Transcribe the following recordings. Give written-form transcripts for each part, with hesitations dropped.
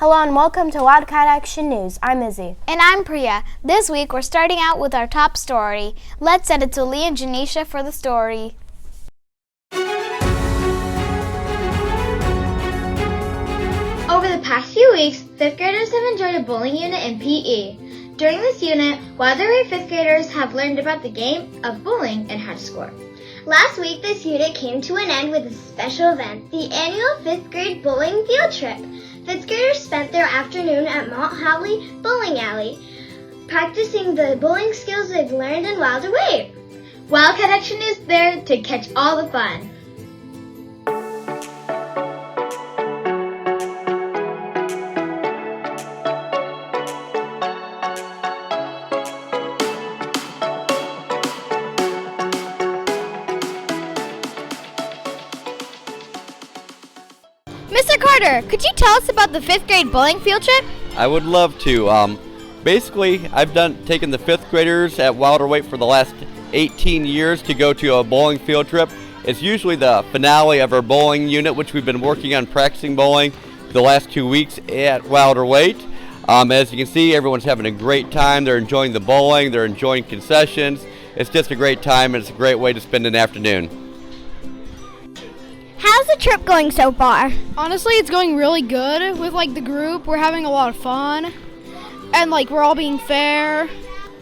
Hello and welcome to WIldCat Action News. I'm Izzy. And I'm Priya. This week we're starting out with our top story. Let's send it to Lee and Janisha for the story. Over the past few weeks, 5th graders have enjoyed a bowling unit in PE. During this unit, Wilder-Waite 5th graders have learned about the game of bowling and how to score. Last week, this unit came to an end with a special event, the annual 5th grade bowling field trip. 5th graders spent their afternoon at Mount Holly Bowling Alley, practicing the bowling skills they've learned in Wilder-Waite. WIldCat Action is there to catch all the fun. Mr. Carter, could you tell us about the 5th grade bowling field trip? I would love to. Basically, I've taken the 5th graders at Wilder-Waite for the last 18 years to go to a bowling field trip. It's usually the finale of our bowling unit, which we've been working on practicing bowling the last 2 weeks at Wilder-Waite. As you can see, everyone's having a great time. They're enjoying the bowling. They're enjoying concessions. It's just a great time, and it's a great way to spend an afternoon. How's the trip going so far? Honestly, it's going really good with the group. We're having a lot of fun and we're all being fair,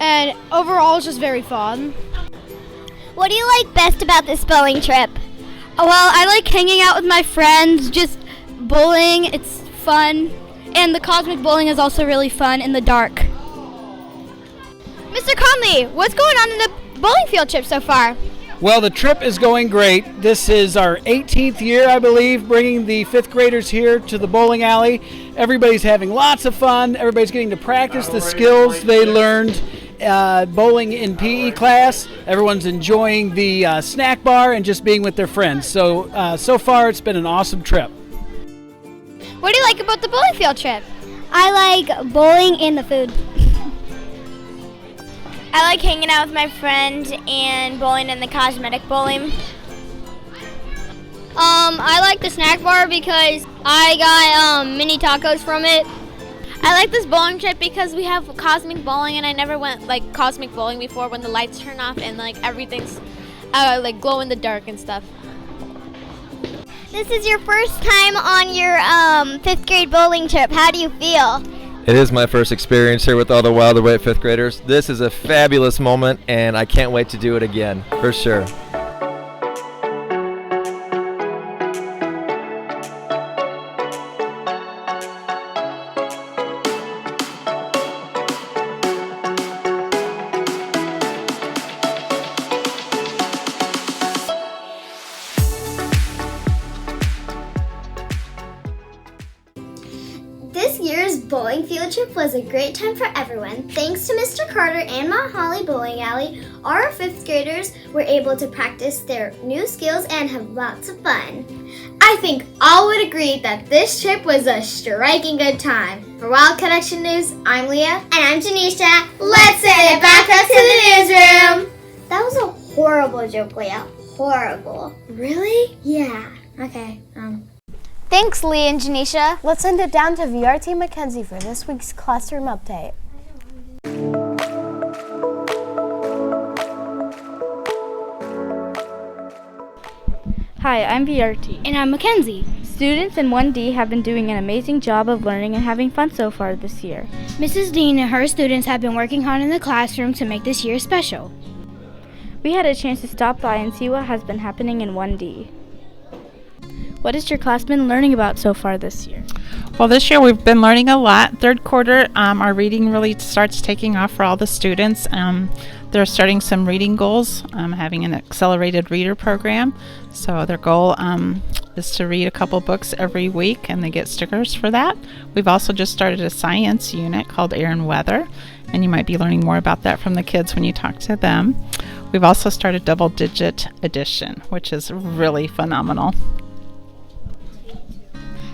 and overall it's just very fun. What do you like best about this bowling trip? Well, I like hanging out with my friends, just bowling. It's fun, and the cosmic bowling is also really fun in the dark. Mr. Conley, what's going on in the bowling field trip so far? Well, the trip is going great. This is our 18th year, I believe, bringing the 5th graders here to the bowling alley. Everybody's having lots of fun. Everybody's getting to practice the skills they learned bowling in PE class. Everyone's enjoying the snack bar and just being with their friends. So far, it's been an awesome trip. What do you like about the bowling field trip? I like bowling and the food. I like hanging out with my friends and bowling in the cosmetic bowling. I like the snack bar because I got mini tacos from it. I like this bowling trip because we have cosmic bowling, and I never went cosmic bowling before when the lights turn off and everything's glow in the dark and stuff. This is your first time on your 5th grade bowling trip. How do you feel? It is my first experience here with all the Wilder-Waite 5th graders. This is a fabulous moment, and I can't wait to do it again, for sure. This year's bowling field trip was a great time for everyone. Thanks to Mr. Carter and Mount Holly Bowling Alley, our 5th graders were able to practice their new skills and have lots of fun. I think all would agree that this trip was a striking good time. For WIldCat Action News, I'm Leah. And I'm Janisha. Let's send it back up to the newsroom. That was a horrible joke, Leah. Horrible. Really? Yeah. Okay. Thanks, Lee and Janisha. Let's send it down to VRT Mackenzie for this week's classroom update. Hi, I'm VRT. And I'm Mackenzie. Students in 1D have been doing an amazing job of learning and having fun so far this year. Mrs. Dean and her students have been working hard in the classroom to make this year special. We had a chance to stop by and see what has been happening in 1D. What has your class been learning about so far this year? Well, this year we've been learning a lot. Third quarter, our reading really starts taking off for all the students. They're starting some reading goals, having an accelerated reader program. So their goal is to read a couple books every week, and they get stickers for that. We've also just started a science unit called Air and Weather, and you might be learning more about that from the kids when you talk to them. We've also started Double Digit Addition, which is really phenomenal.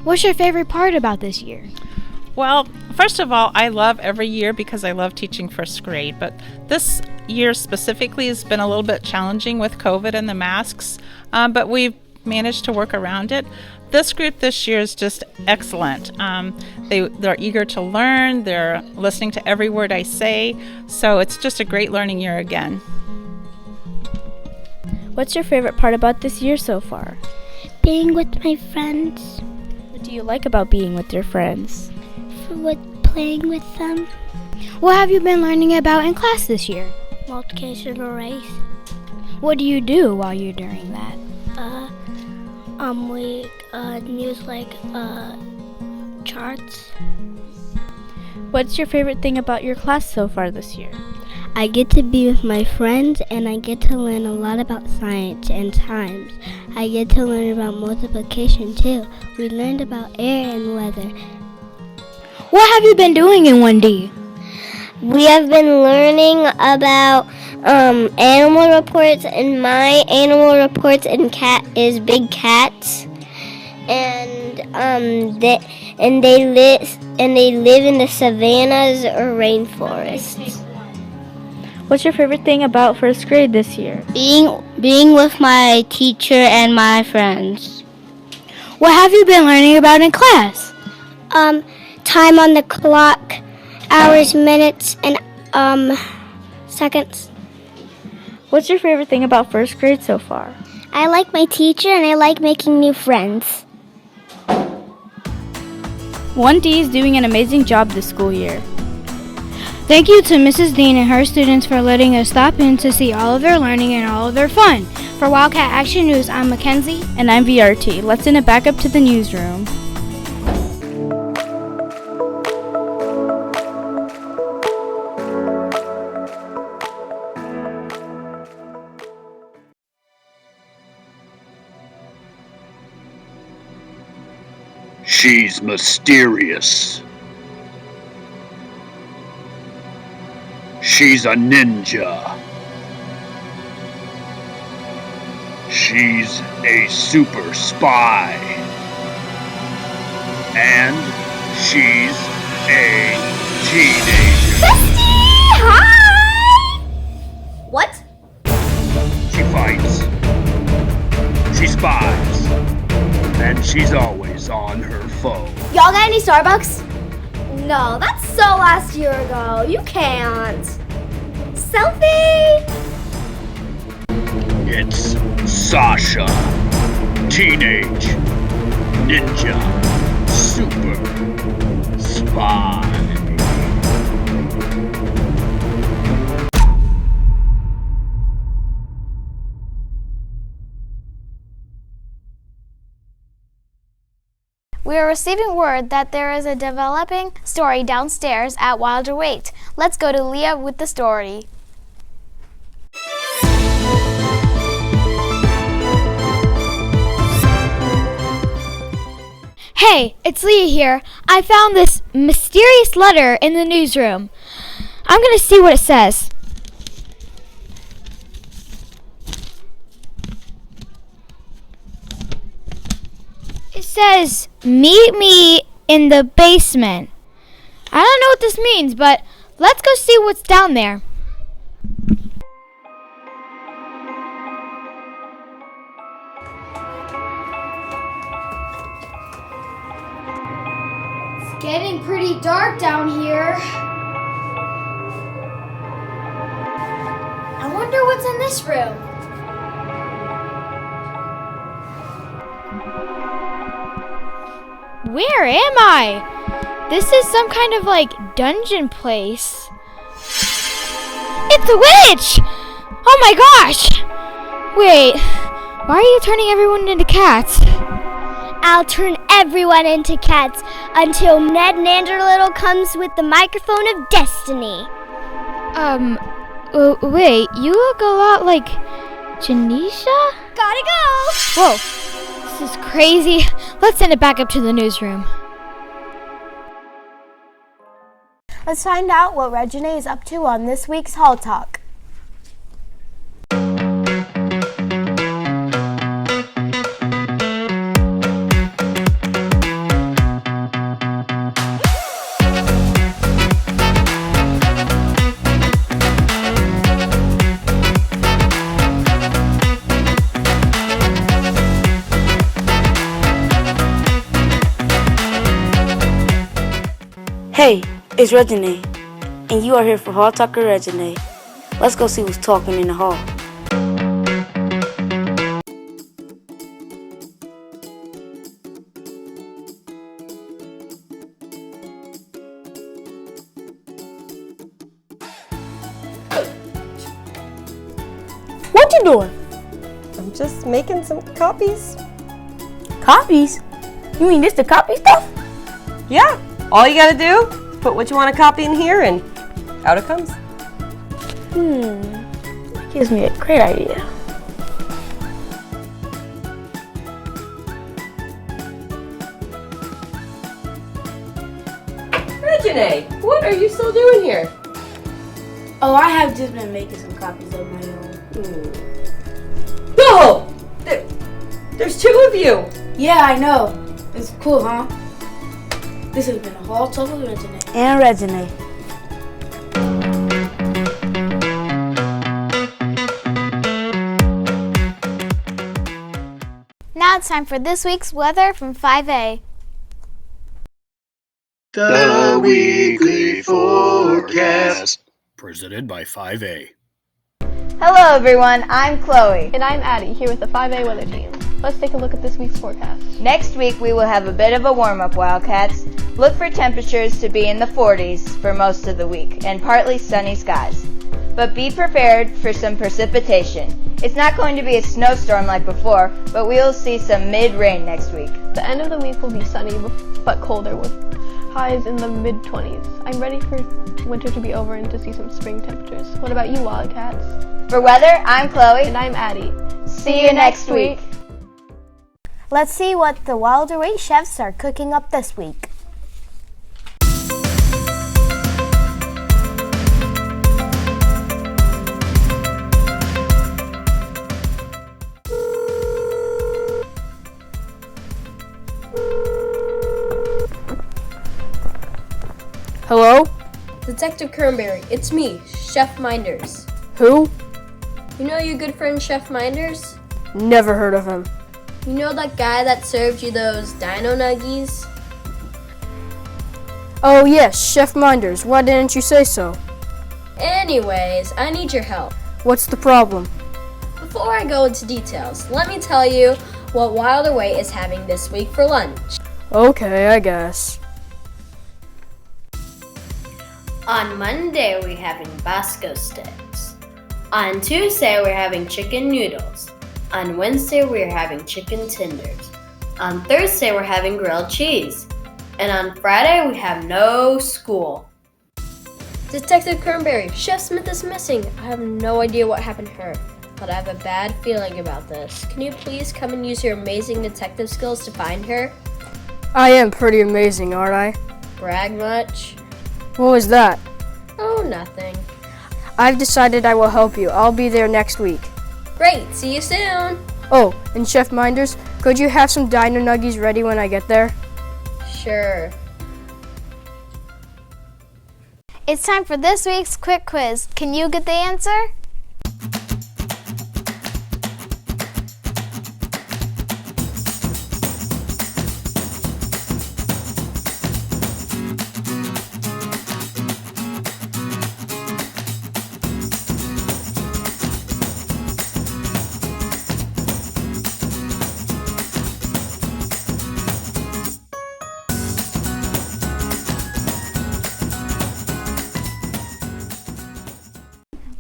What's your favorite part about this year? Well, first of all, I love every year because I love teaching first grade, but this year specifically has been a little bit challenging with COVID and the masks, but we've managed to work around it. This group this year is just excellent. They're eager to learn. They're listening to every word I say. So it's just a great learning year again. What's your favorite part about this year so far? Being with my friends, What do you like about being with your friends? playing with them, What have you been learning about in class this year? multiplication arrays. What do you do while you're doing that? We use charts. What's your favorite thing about your class so far this year? I get to be with my friends and I get to learn a lot about science and times. I get to learn about multiplication too. We learned about air and weather. What have you been doing in 1D? We have been learning about animal reports, and my animal reports and cat is big cats, and they live in the savannas or rainforests. What's your favorite thing about first grade this year? Being with my teacher and my friends. What have you been learning about in class? Time on the clock, hours, minutes, and seconds. What's your favorite thing about first grade so far? I like my teacher and I like making new friends. 1D is doing an amazing job this school year. Thank you to Mrs. Dean and her students for letting us stop in to see all of their learning and all of their fun. For Wildcat Action News, I'm Mackenzie. And I'm VRT. Let's send it back up to the newsroom. She's mysterious. She's a ninja. She's a super spy. And she's a teenager. Bestie! Hi! What? She fights. She spies. And she's always on her phone. Y'all got any Starbucks? No, that's so last year ago. You can't. Selfie! It's Sasha. Teenage Ninja Super Spy. We are receiving word that there is a developing story downstairs at Wilder-Waite. Let's go to Leah with the story. Hey, it's Leah here. I found this mysterious letter in the newsroom. I'm gonna see what it says. It says, meet me in the basement. I don't know what this means, but let's go see what's down there. It's getting pretty dark down here. I wonder what's in this room. Where am I? This is some kind of dungeon place. It's a witch! Oh my gosh! Wait, why are you turning everyone into cats? I'll turn everyone into cats until Ned Nanderlittle comes with the microphone of destiny. Wait, you look a lot like Janisha? Gotta go! Whoa, this is crazy. Let's send it back up to the newsroom. Let's find out what Regine is up to on this week's Hall Talk. Hey, it's Regine, and you are here for Hall Talker Regine. Let's go see who's talking in the hall. What you doing? I'm just making some copies. Copies? You mean this the copy stuff? Yeah, all you gotta do, put what you want to copy in here and out it comes. That gives me a great idea. Regine, what are you still doing here? Oh, I have just been making some copies of my own. No! There's two of you! Yeah, I know. It's cool, huh? This has been a Hall Talk with Regine. And Regine. Now it's time for this week's weather from 5A. The weekly forecast. Presented by 5A. Hello everyone, I'm Chloe. And I'm Addie, here with the 5A weather team. Let's take a look at this week's forecast. Next week we will have a bit of a warm-up, Wildcats. Look for temperatures to be in the 40s for most of the week, and partly sunny skies. But be prepared for some precipitation. It's not going to be a snowstorm like before, but we will see some mid-rain next week. The end of the week will be sunny but colder with highs in the mid-20s. I'm ready for winter to be over and to see some spring temperatures. What about you, Wildcats? For weather, I'm Chloe. And I'm Addie. See you next week. Let's see what the Wilder-Waite chefs are cooking up this week. Hello? Detective Kernberry, it's me, Chef Minders. Who? You know your good friend Chef Minders? Never heard of him. You know that guy that served you those dino nuggies? Oh yes, Chef Minders. Why didn't you say so? Anyways, I need your help. What's the problem? Before I go into details, let me tell you what Wilder-Waite is having this week for lunch. Okay, I guess. On Monday, we're having Basco sticks. On Tuesday, we're having chicken noodles. On Wednesday, we're having chicken tenders. On Thursday, we're having grilled cheese. And on Friday, we have no school. Detective Kernberry, Chef Smith is missing. I have no idea what happened to her, but I have a bad feeling about this. Can you please come and use your amazing detective skills to find her? I am pretty amazing, aren't I? Brag much? What was that? Oh, nothing. I've decided I will help you. I'll be there next week. Great, see you soon. Oh, and Chef Minders, could you have some dino nuggies ready when I get there? Sure. It's time for this week's quick quiz. Can you get the answer?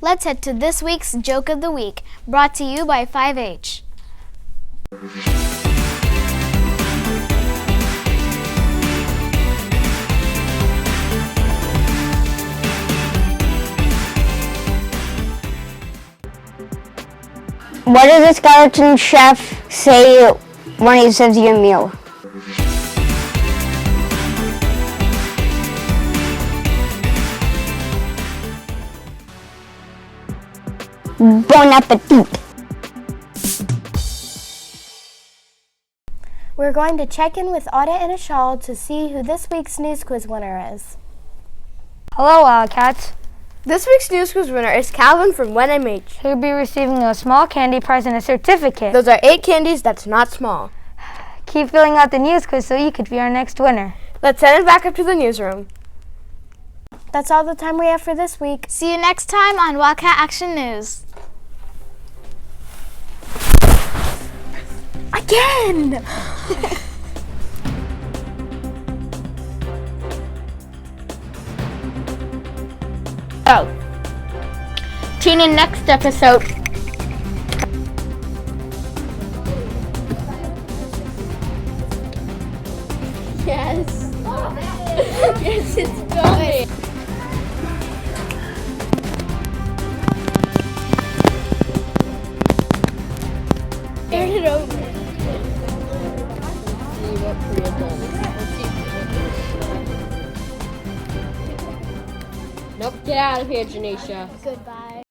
Let's head to this week's Joke of the Week, brought to you by 5H. What does a skeleton chef say when he serves you a meal? Bon appetit. We're going to check in with Audit and Ashal to see who this week's news quiz winner is. Hello, Wildcats. This week's news quiz winner is Calvin from WNMH. He'll be receiving a small candy prize and a certificate. Those are 8 candies, that's not small. Keep filling out the news quiz so you could be our next winner. Let's send it back up to the newsroom. That's all the time we have for this week. See you next time on Wildcat Action News. Again! Tune in next episode. Yes. Yes, it's going. Turn it over. See what Priya does. Nope, get out of here, Janisha. Goodbye.